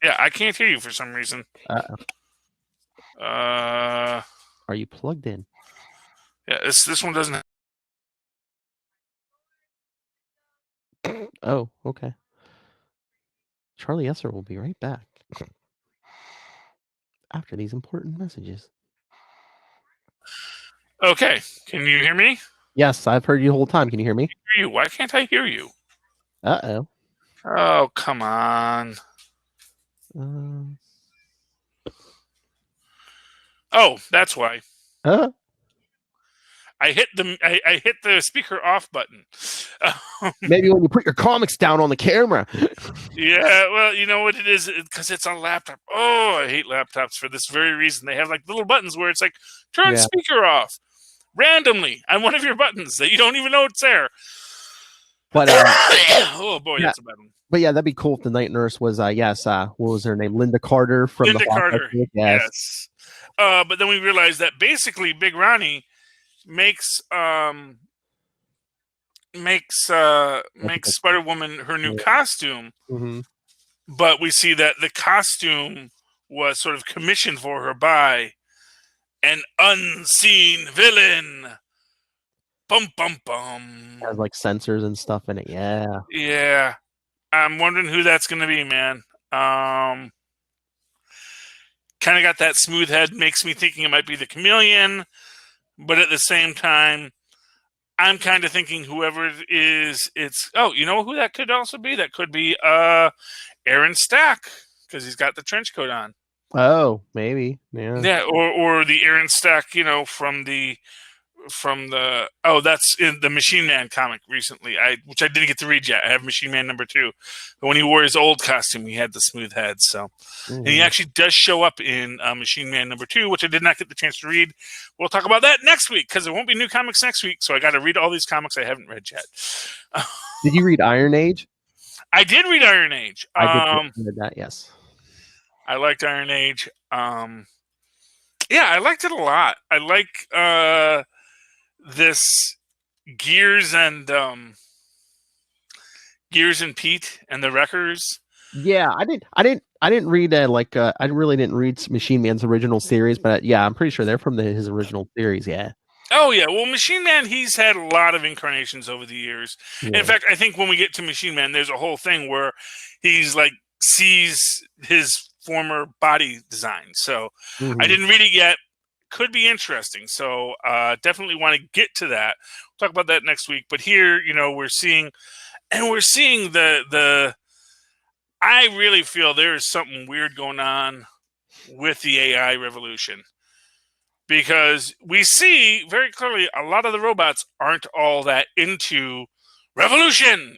Yeah, I can't hear you for some reason. Are you plugged in? Yeah, this one doesn't. Oh, okay. Charlie Esser will be right back after these important messages. Okay, can you hear me? Yes, I've heard you the whole time. Can you hear me? Why can't I hear you? Uh-oh. Oh, come on. Oh, that's why. I hit the speaker off button. Maybe when you put your comics down on the camera. Yeah, well, you know what it is? Because it's on a laptop. Oh, I hate laptops for this very reason. They have like little buttons where it's like, turn speaker off randomly on one of your buttons that you don't even know it's there. But oh boy, that's a bad one. But yeah, that'd be cool if the night nurse was what was her name? Linda Carter from Linda the Carter. Yes. But then we realized that basically Big Ronnie makes Spider-Woman her new costume. Mm-hmm. But we see that the costume was sort of commissioned for her by an unseen villain. Bum bum bum. Has like sensors and stuff in it. Yeah. Yeah. I'm wondering who that's going to be, man. Kind of got that smooth head. Makes me thinking it might be the Chameleon. But at the same time, I'm kind of thinking whoever it is, it's... Oh, you know who that could also be? That could be Aaron Stack, because he's got the trench coat on. Oh, maybe. Yeah. Yeah, or the Aaron Stack, from the that's in the Machine Man comic recently, which I didn't get to read yet. I have Machine Man #2, but when he wore his old costume, he had the smooth head. So, and he actually does show up in Machine Man #2, which I did not get the chance to read. We'll talk about that next week because there won't be new comics next week. So I got to read all these comics I haven't read yet. Did you read Iron Age? I did read Iron Age. I did that. Yes, I liked Iron Age. Yeah, I liked it a lot. I like this Gears and Pete and the Wreckers. Yeah, I didn't read I really didn't read Machine Man's original series, but yeah, I'm pretty sure they're from his original series. Yeah. Oh yeah, well, Machine Man, he's had a lot of incarnations over the years. Yeah. In fact, I think when we get to Machine Man, there's a whole thing where he's like sees his former body design. So I didn't read it yet. Could be interesting. So definitely want to get to that. We'll talk about that next week. But here, we're seeing the I really feel there is something weird going on with the AI revolution. Because we see very clearly a lot of the robots aren't all that into revolution,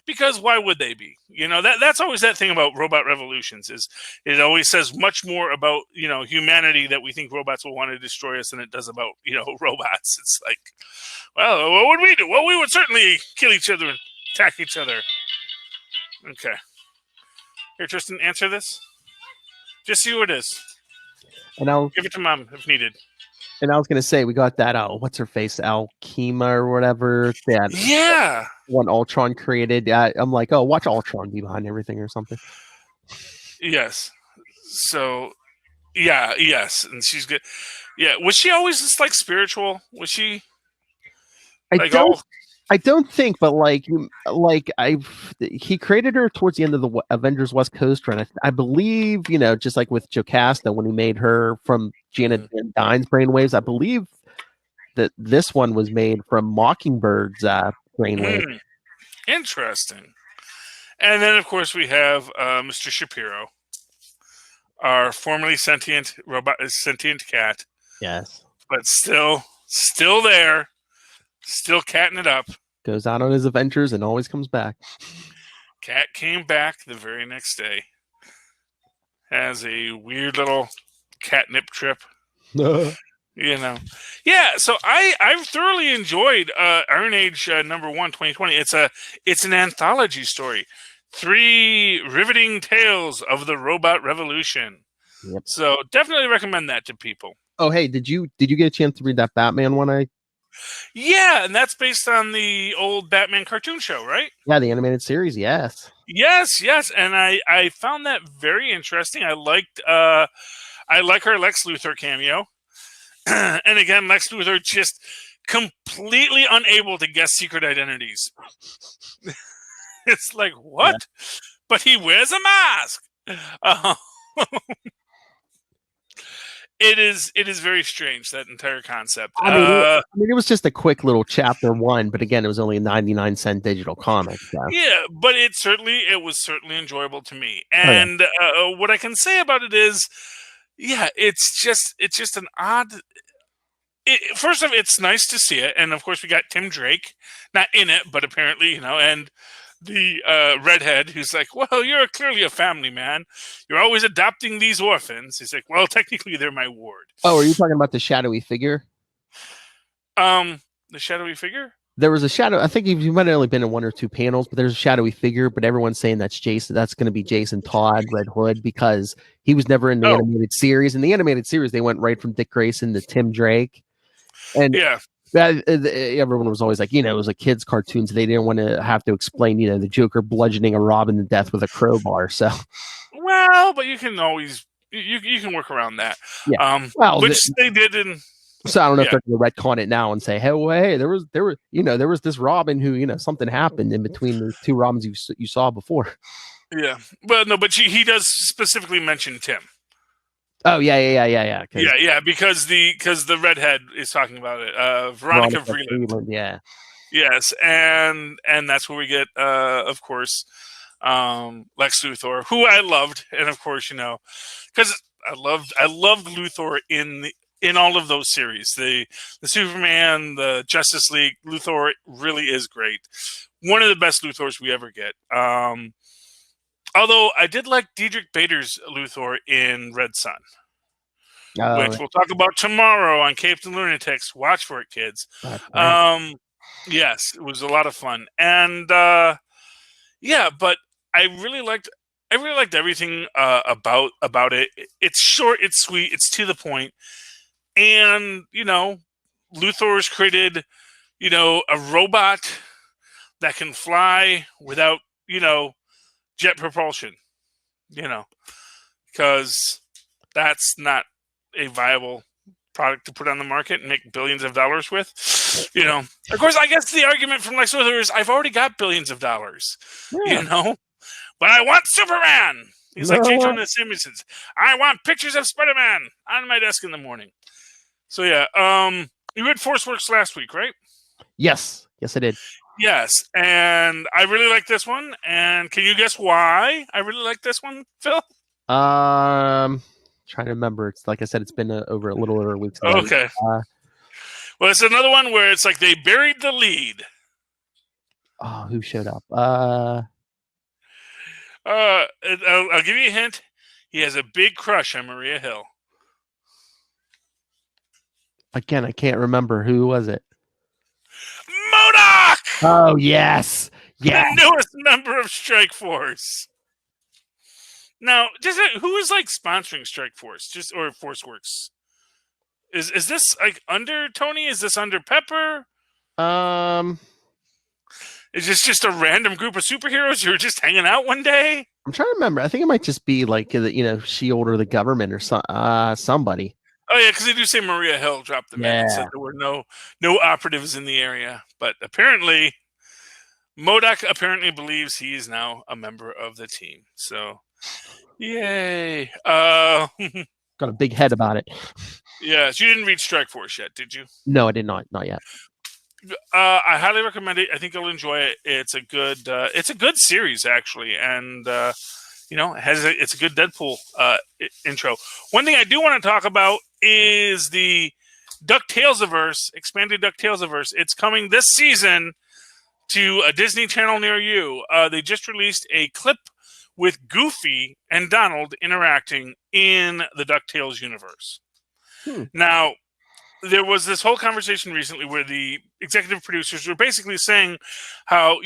because why would they be? That's always that thing about robot revolutions is it always says much more about, humanity that we think robots will want to destroy us than it does about, robots. It's like, well, what would we do? Well, we would certainly kill each other and attack each other. Okay. Here, Tristan, answer this. Just see what it is. And I'll give it to Mom if needed. And I was going to say, we got that, what's her face, Alchema or whatever. Yeah. One Ultron created. I'm like, oh, watch Ultron be behind everything or something. Yes. So, yeah, yes. And she's good. Yeah. Was she always just like spiritual? Was she? I don't think, but he created her towards the end of the Avengers West Coast run. I believe, just like with Jocasta when he made her from Janet Van Dyne's brainwaves. I believe that this one was made from Mockingbird's brainwave. Interesting. And then, of course, we have Mr. Shapiro, our formerly sentient cat. Yes, but still there. Still catting it up. Goes out on his adventures and always comes back. Cat came back the very next day. Has a weird little catnip trip. Yeah, so I've thoroughly enjoyed Iron Age #1 2020. It's an anthology story. 3 riveting tales of the robot revolution. Yep. So definitely recommend that to people. Oh, hey, did you get a chance to read that Batman one? Yeah, and that's based on the old Batman cartoon show, right? Yeah, the animated series, yes. Yes, and I found that very interesting. I like her Lex Luthor cameo. And again, Lex Luthor just completely unable to guess secret identities. It's like, what? Yeah. But he wears a mask. It is very strange, that entire concept. I mean, it was just a quick little chapter 1, but again, it was only a 99-cent digital comic. So. Yeah, but it was certainly enjoyable to me. And what I can say about it is, yeah, it's just an odd. First off, it's nice to see it, and of course we got Tim Drake, not in it, but apparently, and the redhead who's like, well, you're clearly a family man. You're always adopting these orphans. He's like, well, technically they're my ward. Oh, are you talking about the shadowy figure? The shadowy figure? There was a shadow. I think you might have only been in 1 or 2 panels, but there's a shadowy figure. But everyone's saying that's Jason. That's going to be Jason Todd, Red Hood, because he was never in the animated series. In the animated series, they went right from Dick Grayson to Tim Drake. And yeah, everyone was always like, it was a kid's cartoon, so they didn't want to have to explain, the Joker bludgeoning a Robin to death with a crowbar. So, well, but you can always you can work around that. Yeah. Which they did in. So I don't know if they're going to retcon it now and say, hey, there was this Robin who, something happened in between the 2 Robins you saw before. Yeah, well, no, but he does specifically mention Tim. Oh yeah. Yeah, because the redhead is talking about it. Veronica Vreeland. Yeah. Yes, and that's where we get, of course, Lex Luthor, who I loved, and of course, because I loved Luthor in all of those series, the Superman, the Justice League. Luthor really is great. One of the best Luthors we ever get. Although I did like Diedrich Bader's Luthor in Red Sun, which we'll talk about tomorrow on Capes and Lunatics. Watch for it, kids. Yes, it was a lot of fun, and but I really liked everything about it. It's short, it's sweet, it's to the point, and Luthor's created a robot that can fly without jet propulsion, because that's not a viable product to put on the market and make billions of dollars with. Of course, I guess the argument from Lex Luthor is, I've already got billions of dollars, but I want Superman. He's like J. Jonah Jameson. I want pictures of Spider-Man on my desk in the morning. So yeah, you read Forceworks last week, right? Yes, I did. Yes, and I really like this one. And can you guess why I really like this one, Phil? Trying to remember. It's like I said, it's been a little over a week. Okay. Well, it's another one where it's like they buried the lead. Oh, who showed up? I'll give you a hint. He has a big crush on Maria Hill. Again, I can't remember. Who was it? MODOK! Oh, yes. The newest member of Strike Force. Now, who is sponsoring Strike Force, or Forceworks? Is this under Tony? Is this under Pepper? Is this just a random group of superheroes who are just hanging out one day? I'm trying to remember. I think it might just be Shield or the government or somebody. Oh yeah, because they do say Maria Hill dropped them in and said there were no operatives in the area, but apparently MODOK believes he is now a member of the team. So, yay! Got a big head about it. Yes, you didn't read Strike Force yet, did you? No, I did not. Not yet. I highly recommend it. I think you'll enjoy it. It's a good series actually, and it's a good Deadpool intro. One thing I do want to talk about is the DuckTales-averse, expanded DuckTales-averse. It's coming this season to a Disney Channel near you. They just released a clip with Goofy and Donald interacting in the DuckTales universe. Now, there was this whole conversation recently where the executive producers were basically saying how,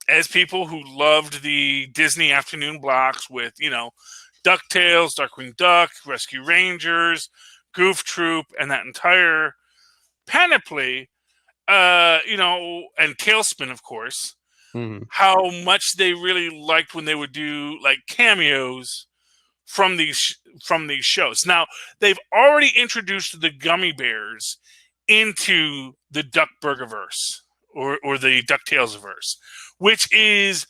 as people who loved the Disney afternoon blocks with, DuckTales, Darkwing Duck, Rescue Rangers, Goof Troop, and that entire panoply, and Tailspin, of course, how much they really liked when they would do cameos from these shows. Now, they've already introduced the gummy bears into the Duckburgiverse or the DuckTales-verse, which is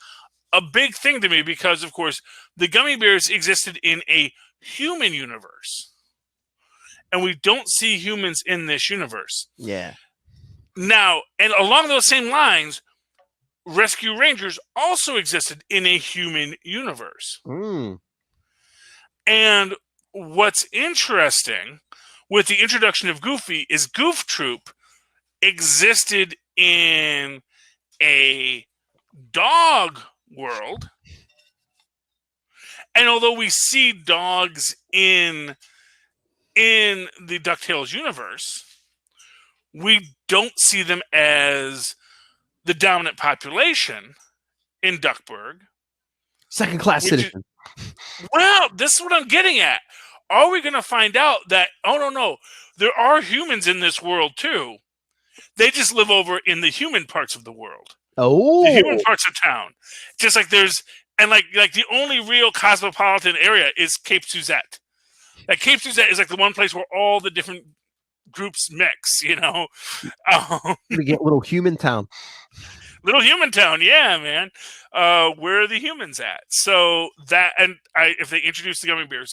a big thing to me because, of course, the gummy bears existed in a human universe. And we don't see humans in this universe. Yeah. Now, and along those same lines, Rescue Rangers also existed in a human universe. Mm. And what's interesting with the introduction of Goofy is Goof Troop existed in a dog world. And although we see dogs in the DuckTales universe, we don't see them as the dominant population in Duckburg. Second-class citizen. Well, this is what I'm getting at. Are we going to find out that, oh, no, there are humans in this world too. They just live over in the human parts of the world. Oh. The human parts of town. Just like there's, and like the only real cosmopolitan area is Cape Suzette. Like Cape Suzette is like the one place where all the different groups mix, you know. We get little human town. Little human town, yeah, man. Where are the humans at? So that, and if they introduce the gummy bears,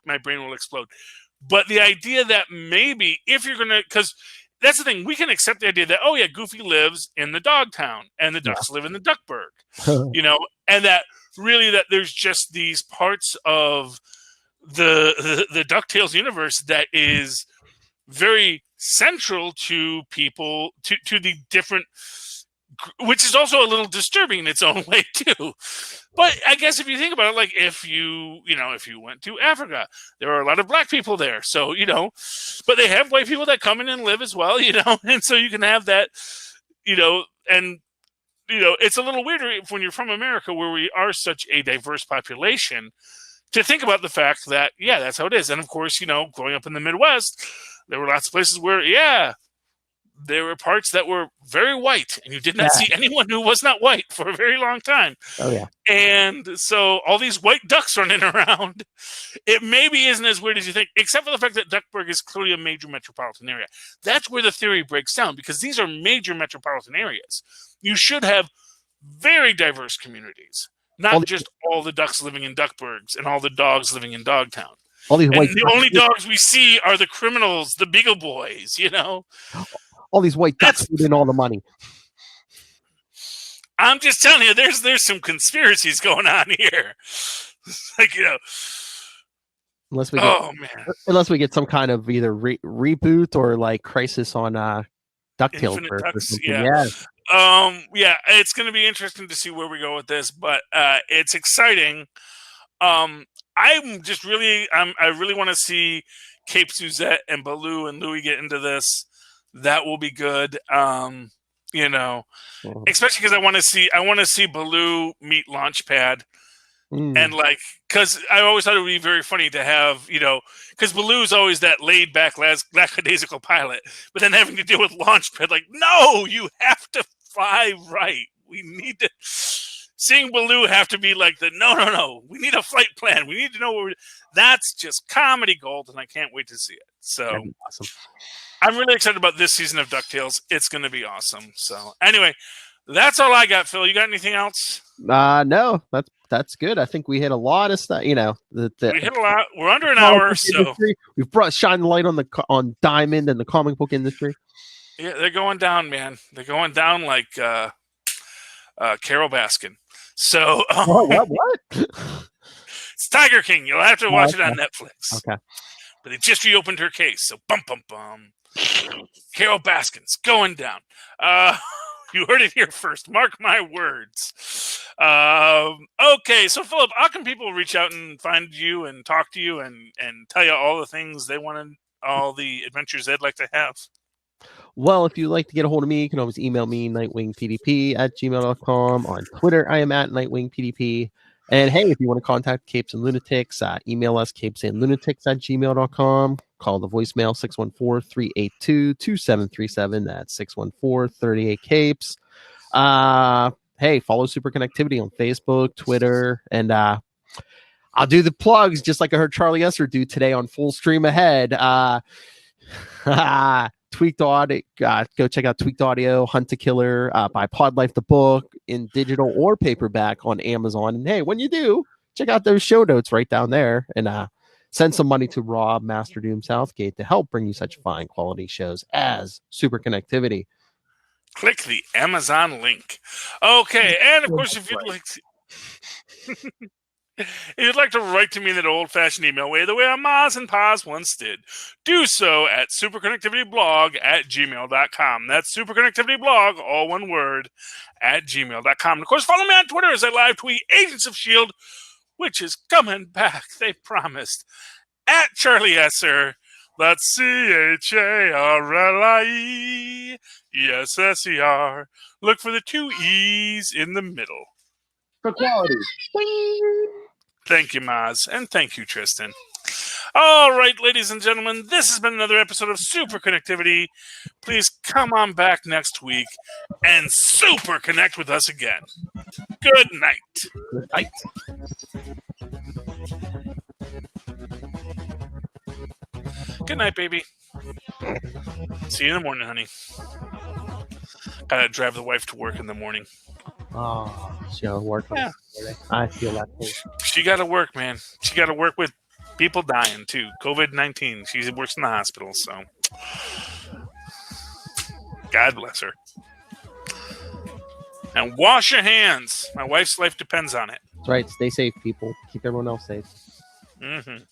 my brain will explode. But the idea that maybe if you're gonna, because that's the thing, we can accept the idea that, oh yeah, Goofy lives in the dog town and the ducks live in the Duckburg, you know, and that really that there's just these parts of the DuckTales universe that is very central to people, to the different, which is also a little disturbing in its own way too. But I guess if you think about it, like if you went to Africa, there are a lot of black people there. So, you know, but they have white people that come in and live as well, you know, and so you can have that, you know, and, you know, it's a little weirder when you're from America where we are such a diverse population to think about the fact that, yeah, that's how it is. And of course, you know, growing up in the Midwest, there were lots of places where, yeah, there were parts that were very white, and you did not see anyone who was not white for a very long time. Oh, yeah. And so all these white ducks running around, it maybe isn't as weird as you think, except for the fact that Duckburg is clearly a major metropolitan area. That's where the theory breaks down, because these are major metropolitan areas. You should have very diverse communities, not just all the ducks living in Duckburgs and all the dogs living in Dogtown. All these white the only dogs we see are the criminals, the Beagle Boys, you know? All these white ducks in all the money. I'm just telling you, there's some conspiracies going on here. Like, you know. Unless we get some kind of either reboot or like Crisis on DuckTales. Yeah, it's going to be interesting to see where we go with this, but it's exciting. I really want to see Cape Suzette and Baloo and Louie get into this. That will be good. You know, especially because I want to see Baloo meet Launchpad. And like, because I always thought it would be very funny to have, you know, because Baloo's always that laid back, lackadaisical pilot, but then having to deal with Launchpad, like, no, you have to fly right. We need to. Seeing Baloo have to be like no. We need a flight plan. We need to know where. That's just comedy gold, and I can't wait to see it. So awesome. I'm really excited about this season of DuckTales. It's going to be awesome. So anyway, that's all I got. Phil, you got anything else? No, that's good. I think we hit a lot of stuff. You know, we hit a lot. We're under an hour, so we've shine the light on Diamond and the comic book industry. Yeah, they're going down, man. They're going down like Carol Baskin. So what? It's Tiger King. You'll have to watch it on Netflix. Okay. But they just reopened her case. So bum. Carol Baskin's going down. You heard it here first. Mark my words. Okay, so Philip, how can people reach out and find you and talk to you and tell you all the things they want to, all the adventures they'd like to have? Well, if you'd like to get a hold of me, you can always email me, nightwingpdp@gmail.com. On Twitter, I am at nightwingpdp. And hey, if you want to contact Capes and Lunatics, email us capesandlunatics@gmail.com. Call the voicemail 614-382-2737. That's 614-38-CAPES. Hey, follow Super Connectivity on Facebook, Twitter, and I'll do the plugs just like I heard Charlie Esser do today on Full Stream Ahead. Tweaked Audio. Go check out Tweaked Audio, Hunt to Killer, by Pod Life the book in digital or paperback on Amazon. And hey, when you do, check out those show notes right down there and send some money to Rob Master Doom Southgate to help bring you such fine quality shows as Super Connectivity. Click the Amazon link. Okay, and of course, if you'd like to write to me in that old-fashioned email way, the way our Maz and Paz once did, do so at superconnectivityblog@gmail.com. That's superconnectivityblog, all one word, @gmail.com. And of course, follow me on Twitter as I live tweet Agents of S.H.I.E.L.D., which is coming back, they promised, at Charlie Esser. That's CHARLIE. Yes, SER. Look for the 2 E's in the middle. For quality. Thank you, Maz. And thank you, Tristan. All right, ladies and gentlemen, this has been another episode of Super Connectivity. Please come on back next week and super connect with us again. Good night. Good night. Good night, baby. See you in the morning, honey. Gotta drive the wife to work in the morning. Oh, she gotta work. Yeah. I feel that too. She gotta work, man. She gotta work with people dying, too. COVID-19. She works in the hospital, so. God bless her. And wash your hands. My wife's life depends on it. That's right. Stay safe, people. Keep everyone else safe. Mm-hmm.